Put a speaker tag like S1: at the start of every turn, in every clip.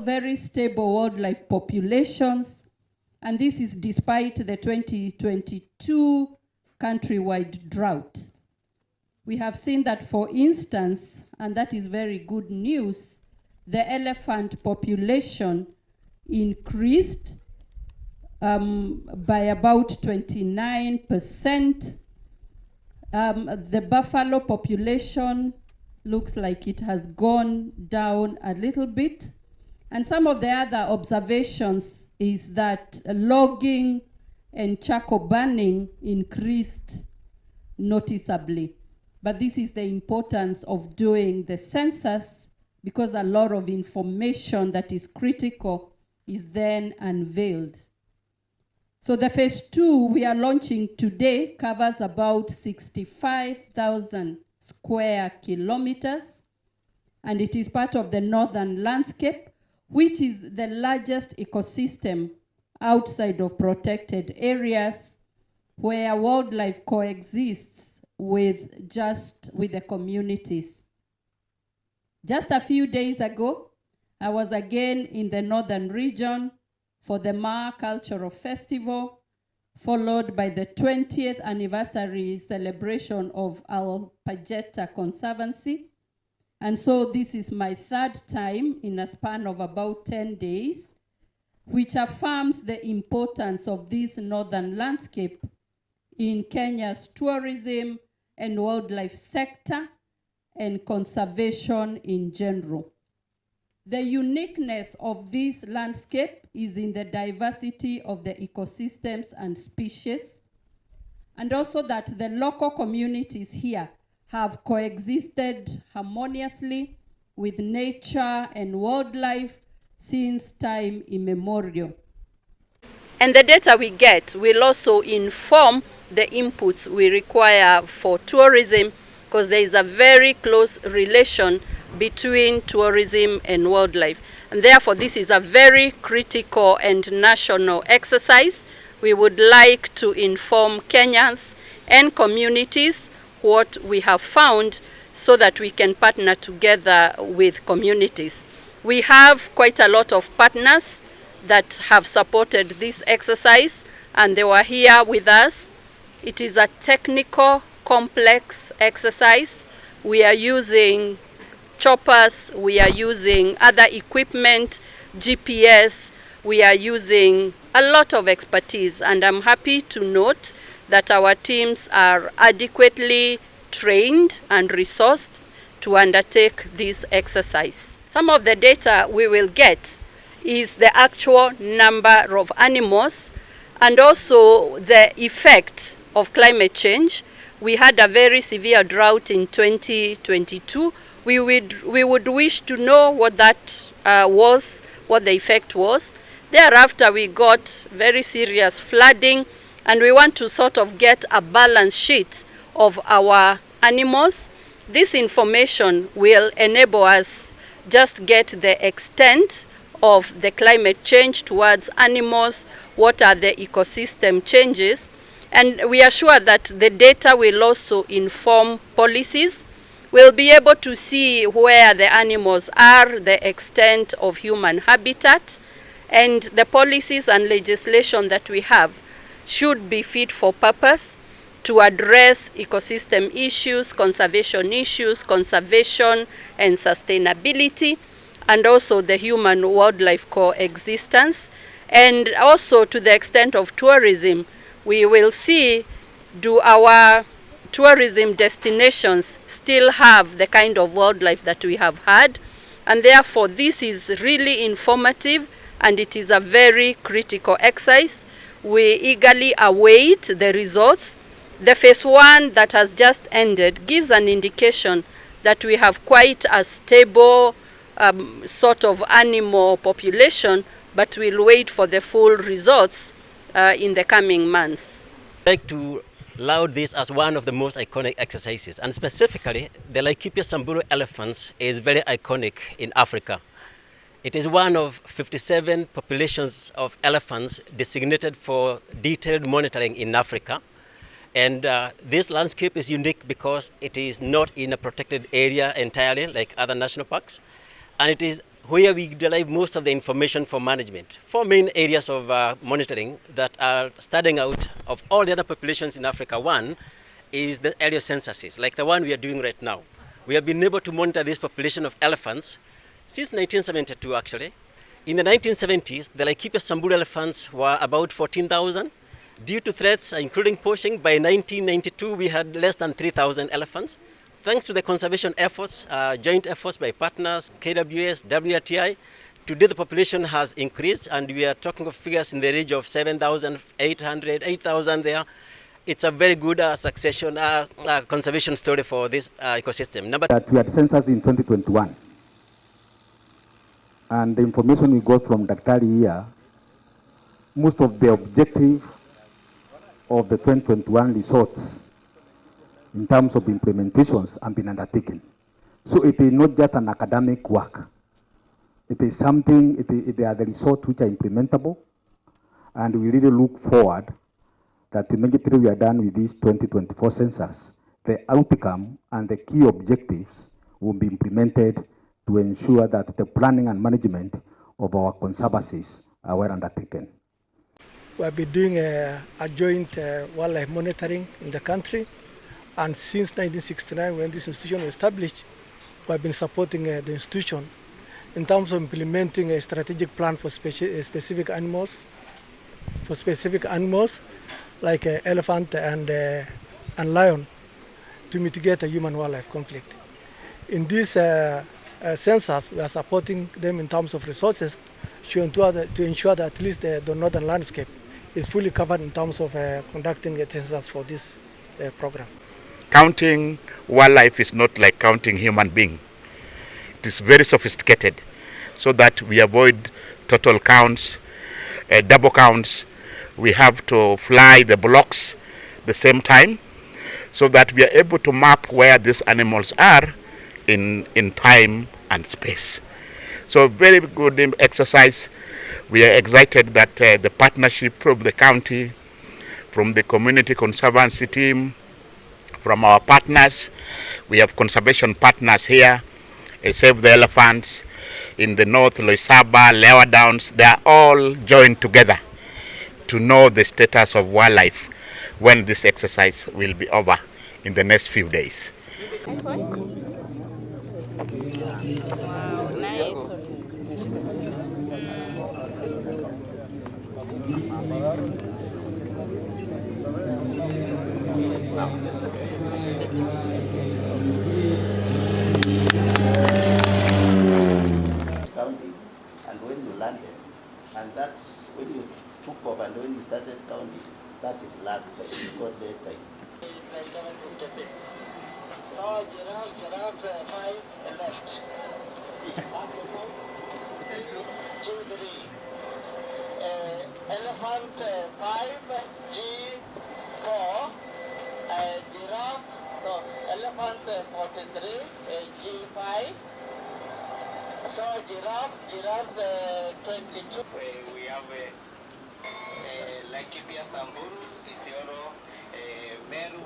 S1: very stable wildlife populations, and this is despite the 2022 countrywide drought. We have seen that, for instance, and that is very good news, the elephant population increased by about 29%. The buffalo population looks like it has gone down a little bit. And some of the other observations is that logging and charcoal burning increased noticeably. But this is the importance of doing the census, because a lot of information that is critical is then unveiled. So the phase 2 we are launching today covers about 65,000 square kilometers, and it is part of the northern landscape, which is the largest ecosystem outside of protected areas, where wildlife coexists with the communities. Just a few days ago, I was again in the northern region for the Maa Cultural Festival, followed by the 20th anniversary celebration of our Pajeta Conservancy. And so this is my third time in a span of about 10 days, which affirms the importance of this northern landscape in Kenya's tourism and wildlife sector and conservation in general. The uniqueness of this landscape is in the diversity of the ecosystems and species, and also that the local communities here have coexisted harmoniously with nature and wildlife since time immemorial. And the data we get will also inform the inputs we require for tourism, because there is a very close relation between tourism and wildlife. And therefore, this is a very critical and national exercise. We would like to inform Kenyans and communities what we have found, so that we can partner together with communities. We have quite a lot of partners that have supported this exercise, and they were here with us. It is a technical, complex exercise. We are using choppers, we are using other equipment, GPS, we are using a lot of expertise, and I'm happy to note that our teams are adequately trained and resourced to undertake this exercise. Some of the data we will get is the actual number of animals and also the effect of climate change. We had a very severe drought in 2022. We would wish to know what that was, what the effect was. Thereafter, we got very serious flooding, and we want to sort of get a balance sheet of our animals. This information will enable us just get the extent of the climate change towards animals, what are the ecosystem changes, and we are sure that the data will also inform policies. We'll be able to see where the animals are, the extent of human habitat, and the policies and legislation that we have should be fit for purpose to address ecosystem issues, conservation and sustainability, and also the human-wildlife coexistence. And also, to the extent of tourism, we will see, do our tourism destinations still have the kind of wildlife that we have had? And therefore, this is really informative, and it is a very critical exercise. We eagerly await the results. The phase 1 that has just ended gives an indication that we have quite a stable sort of animal population, but we'll wait for the full results in the coming months.
S2: I'd like to laud this as one of the most iconic exercises, and specifically the Laikipia Samburu elephants is very iconic in Africa. It is one of 57 populations of elephants designated for detailed monitoring in Africa. And this landscape is unique because it is not in a protected area entirely like other national parks. And it is where we derive most of the information for management. Four main areas of monitoring that are starting out of all the other populations in Africa. One is the area censuses, like the one we are doing right now. We have been able to monitor this population of elephants since 1972, actually. In the 1970s, the Laikipia Samburu elephants were about 14,000. Due to threats, including poaching, by 1992, we had less than 3,000 elephants. Thanks to the conservation efforts, joint efforts by partners, KWS, WRTI, today the population has increased, and we are talking of figures in the range of 7,800, 8,000 there. It's a very good conservation story for this ecosystem.
S3: That we had census in 2021, and the information we got from Daktari here, most of the objective of the 2021 results in terms of implementations have been undertaken. So it is not just an academic work. It is something, they are the results which are implementable, and we really look forward that immediately we are done with this 2024 census, the outcome and the key objectives will be implemented to ensure that the planning and management of our conservancies are well undertaken.
S4: We have been doing a joint wildlife monitoring in the country, and since 1969, when this institution was established, we have been supporting the institution in terms of implementing a strategic plan for specific animals, like elephant and lion, to mitigate a human-wildlife conflict. In this census, we are supporting them in terms of resources to ensure that at least the northern landscape is fully covered in terms of conducting a census for this program.
S5: Counting wildlife is not like counting human being. It is very sophisticated, so that we avoid total counts, double counts. We have to fly the blocks the same time, so that we are able to map where these animals are in time and space. So very good exercise. We are excited that the partnership from the county, from the community conservancy team, from our partners, we have conservation partners here, Save the Elephants, in the north, Loisaba, Lewa Downs, they are all joined together to know the status of wildlife when this exercise will be over in the next few days.
S6: Wow, nice.
S7: Counting, and when you landed, and that when you took off and when you started counting, that is land, that is called daytime. No, giraffe 5 left. 2, 3. Elephant 5, G4. Giraffe, so elephant 43, G5. So giraffe 22. We have Laikipia Samburu, Isiolo, Meru.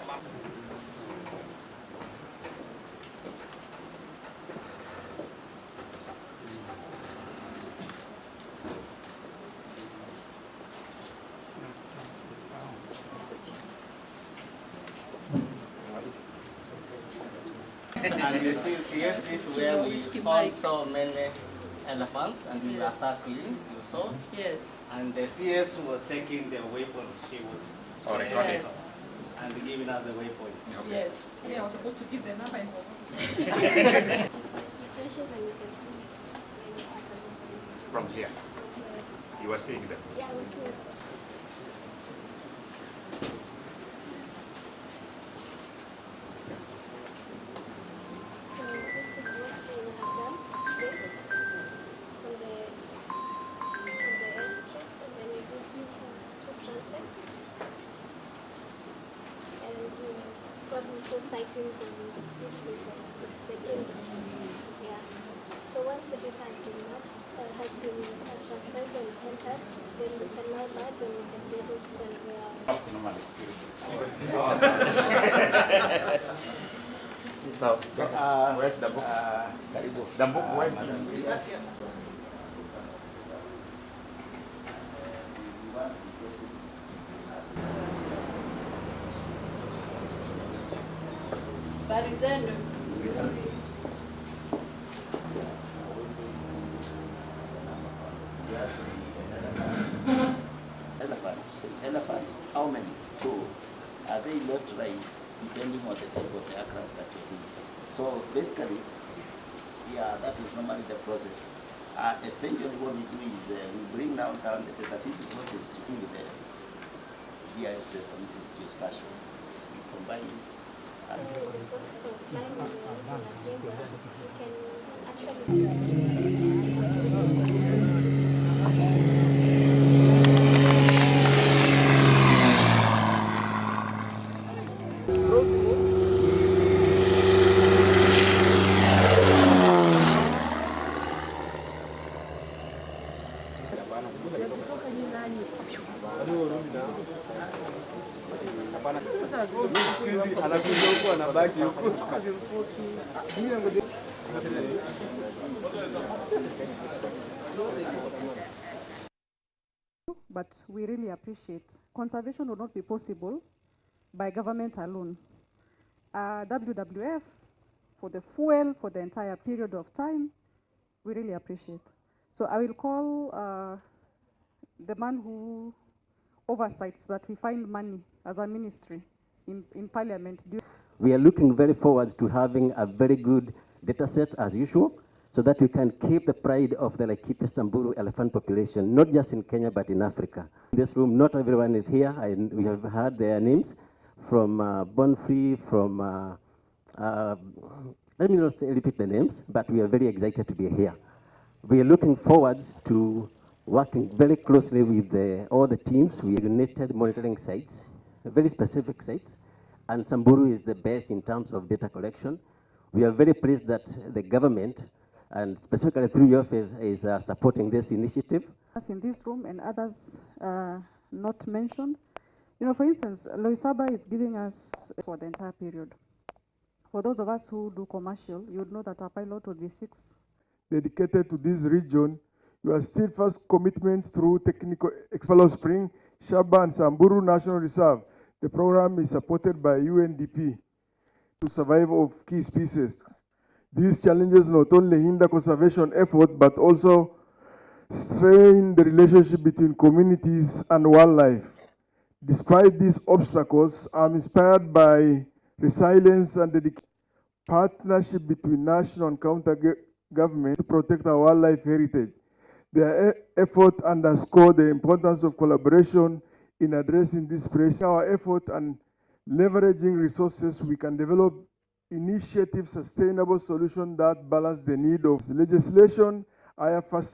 S8: And this is where we found so many elephants, and we are circling, you saw.
S1: Yes.
S8: And the CS was taking the waypoints. She was recording and giving us the waypoints.
S1: Okay. Yes. Yeah, I was supposed to give the number.
S5: From here, you are seeing them.
S9: Yeah, I was seeing them. Sightings and this the prisons. Yeah. So once the data has been transcribed and entered, then we can now merge and we can be able to tell where.
S5: So where's the book? The book, where's
S1: Habari zenu?
S7: Elephant, how many? Two. Are they left, right, depending on the type of the aircraft that you're doing? So basically, yeah, that is normally the process. Eventually what we do is we bring down the data. This is what is really the GIS data, which is geospatial. We combine it.
S9: So in the process of flying when you're using a printer, you can actually
S10: but we really appreciate. Conservation would not be possible by government alone. WWF, for the fuel, for the entire period of time, we really appreciate. So I will call the man who oversights that we find money as a ministry in Parliament.
S2: We are looking very forward to having a very good data set as usual, so that we can keep the pride of the Laikipia Samburu elephant population, not just in Kenya, but in Africa. In this room, not everyone is here, and we have heard their names from Bonfrey, from, let me not repeat the names, but we are very excited to be here. We are looking forward to working very closely with all the teams. We united monitoring sites, very specific sites, and Samburu is the best in terms of data collection. We are very pleased that the government, and specifically through your office, is supporting this initiative.
S10: Us in this room and others not mentioned. You know, for instance, Loisaba is giving us for the entire period. For those of us who do commercial, you would know that our pilot would be 6.
S11: Dedicated to this region, your steadfast commitment through technical Exvallow Spring, Shaba and Samburu National Reserve. The program is supported by UNDP to survival of key species. These challenges not only hinder conservation effort, but also strain the relationship between communities and wildlife. Despite these obstacles, I'm inspired by resilience and dedication. Partnership between national and county government to protect our wildlife heritage. Their effort underscore the importance of collaboration in addressing this pressure. Our effort and leveraging resources, we can develop initiative sustainable solution that balance the need of legislation. I have first